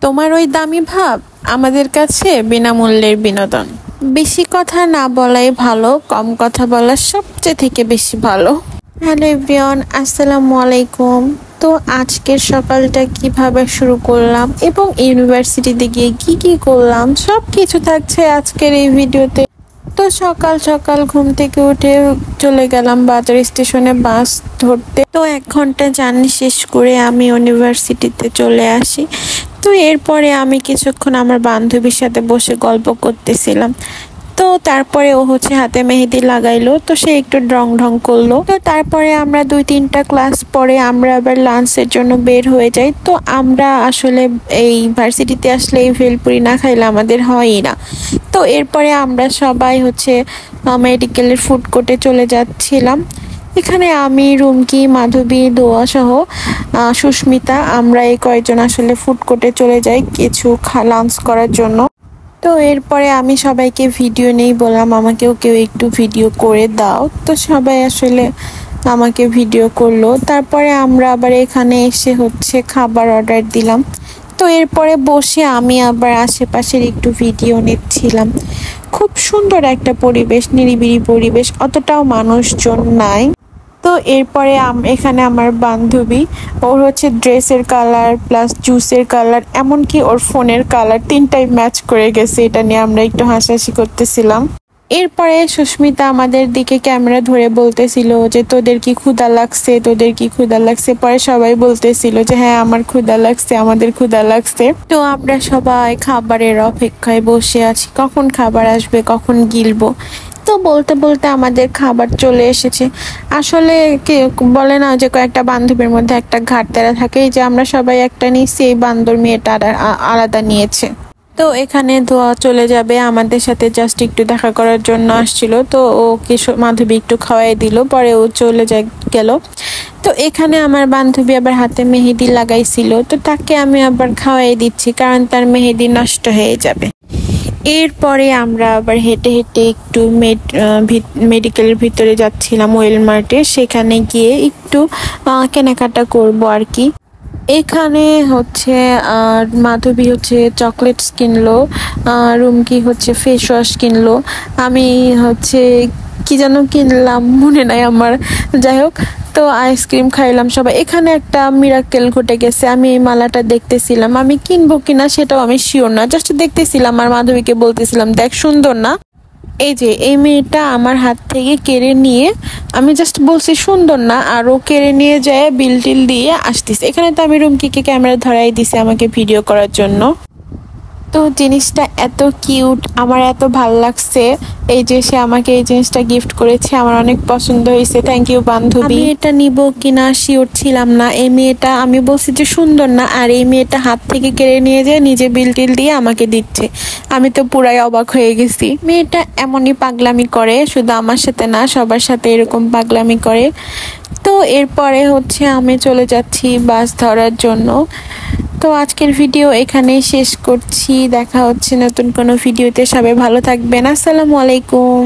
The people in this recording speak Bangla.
তোমার ওই দামি ভাব আমাদের কাছে বিনামূল্যের বিনোদন। বেশি কথা না বলাই ভালো, কম কথা বলা সবচেয়ে থেকে বেশি ভালো। হ্যালো এভরিওয়ান, আসসালামু আলাইকুম। তো আজকের সকালটা কিভাবে শুরু করলাম এবং ইউনিভার্সিটিতে গিয়ে কি করলাম সব কিছু থাকছে আজকের এই ভিডিওতে। তো সকাল সকাল ঘুম থেকে উঠে চলে গেলাম বাজার স্টেশনে বাস ধরতে। তো 1 ঘন্টা জার্নি শেষ করে আমি ইউনিভার্সিটিতে চলে আসি। তো এরপরে আমি কিছুক্ষণ আমার বান্ধবীর সাথে বসে গল্প করতেছিলাম। তো তারপরে ও হাতে মেহেদি লাগাইলো, তো সে একটু ঢং করলো। তো তারপরে আমরা 2-3টা ক্লাস পরে আমরা আবার লাঞ্চের জন্য বের হয়ে যাই। তো আমরা আসলে এই ভার্সিটিতে আসলে এই ভেলপুরি না খাইলে আমাদের হয়ই না। তো এরপরে আমরা সবাই মেডিকেলের ফুড কোর্টে চলে যাচ্ছিলাম। এখানে আমি, রুমকি, মাধবী, দোয়া সহ সুস্মিতা আমরা এই কয়েকজন আসলে ফুড কোর্টে চলে যাই কিছু লাঞ্চ করার জন্য। তো এরপরে আমি সবাইকে ভিডিও নেই বললাম আমাকেও কেউ একটু ভিডিও করে দাও। তো সবাই আসলে আমাকে ভিডিও করলো। তারপরে আমরা আবার এখানে এসে খাবার অর্ডার দিলাম। তো এরপরে বসে আমি আবার আশেপাশের একটু ভিডিও নিচ্ছিলাম। খুব সুন্দর একটা পরিবেশ, নিরিবিলি পরিবেশ, অতটাও মানুষজন নাই। তো এরপরে এখানে আমার বান্ধবী, ওর ড্রেসের কালার প্লাস জুসের কালার এমনকি ওর ফোনের কালার 3টাই ম্যাচ করে গেছে। এটা নিয়ে আমরা একটু হাসাহাসি করতেছিলাম। এরপরে সুস্মিতা আমাদের দিকে ক্যামেরা ধরে বলতেছিল যে তোদের কি ক্ষুধা লাগছে, তোদের কি ক্ষুধা লাগছে। পরে সবাই বলতেছিল যে হ্যাঁ আমার ক্ষুধা লাগছে, আমাদের ক্ষুধা লাগছে। তো আমরা সবাই খাবারের অপেক্ষায় বসে আছি, কখন খাবার আসবে, কখন গিলবো। তো বলতে বলতে আমাদের খাবার চলে এসেছে। আসলে কে বলে না যে কয়েকটা বান্ধবীর মধ্যে একটা ঘাটতেরা থাকে, যে আমরা সবাই একটা নিয়েছি, এই বান্দর মেয়েটা আলাদা নিয়েছে। তো এখানে ধোয়া চলে যাবে, আমাদের সাথে জাস্ট একটু দেখা করার জন্য আসছিল। তো ওকে মাধবী একটু খাওয়াই দিল, পরে ও চলে গেল। তো এখানে আমার বান্ধবী আবার হাতে মেহেদি লাগাইছিল, তো তাকে আমি আবার খাওয়াই দিচ্ছি কারণ তার মেহেদি নষ্ট হয়ে যাবে। এরপরে আমরা আবার হেঁটে হেঁটে একটু মেডিকেলের ভিতরে যাচ্ছিলাম ওয়েলমার্টে। সেখানে গিয়ে একটু কেনাকাটা করব আর কি। এখানে মাধবী চকলেটস কিনলো, রুমকি ফেস ওয়াশ কিনলো, আমি কি যেন কিনলাম মনে নাই আমার, যাই হোক। তো আইসক্রিম খাইলাম সবাই। এখানে একটা মিরাকেল ঘটে গেছে, আমি এই মালাটা দেখতেছিলাম, আমি কিনবো কিনা সেটাও আমি শিওর না, জাস্ট দেখতেছিলাম আর মাধবীকে বলতেছিলাম দেখ সুন্দর না। এই যে এই মেয়েটা আমার হাত থেকে কেড়ে নিয়ে, আমি জাস্ট বলছি সুন্দর না, আর ও কেড়ে নিয়ে যায় বিল টিল দিয়ে আসতেছে। এখানে তো আমি রুমকিকে ক্যামেরা ধরাই দিছি আমাকে ভিডিও করার জন্য। তো জিনিসটা এত কিউট, আমার এত ভাল লাগছে। এই যে সে আমাকে এই জিনিসটা গিফট করেছে, আমার অনেক পছন্দ হয়েছে, থ্যাংক ইউ বান্ধবী। আমি এটা নিব কিনা শিওর ছিলাম না। এই মেয়েটা, আমি বলছি যে সুন্দর না, আর এই মেয়েটা হাত থেকে কেড়ে নিয়ে যায় নিজে বিল টিল দিয়ে আমাকে দিচ্ছে। আমি তো পুরাই অবাক হয়ে গেছি। মেয়েটা এমনই পাগলামি করে, শুধু আমার সাথে না সবার সাথে এরকম পাগলামি করে। তো এরপরে আমি চলে যাচ্ছি বাস ধরার জন্য। তো আজকের ভিডিও এখানেই শেষ করছি, দেখা হচ্ছে নতুন কোনো ভিডিওতে। সবাই ভালো থাকবেন, আসসালামু আলাইকুম।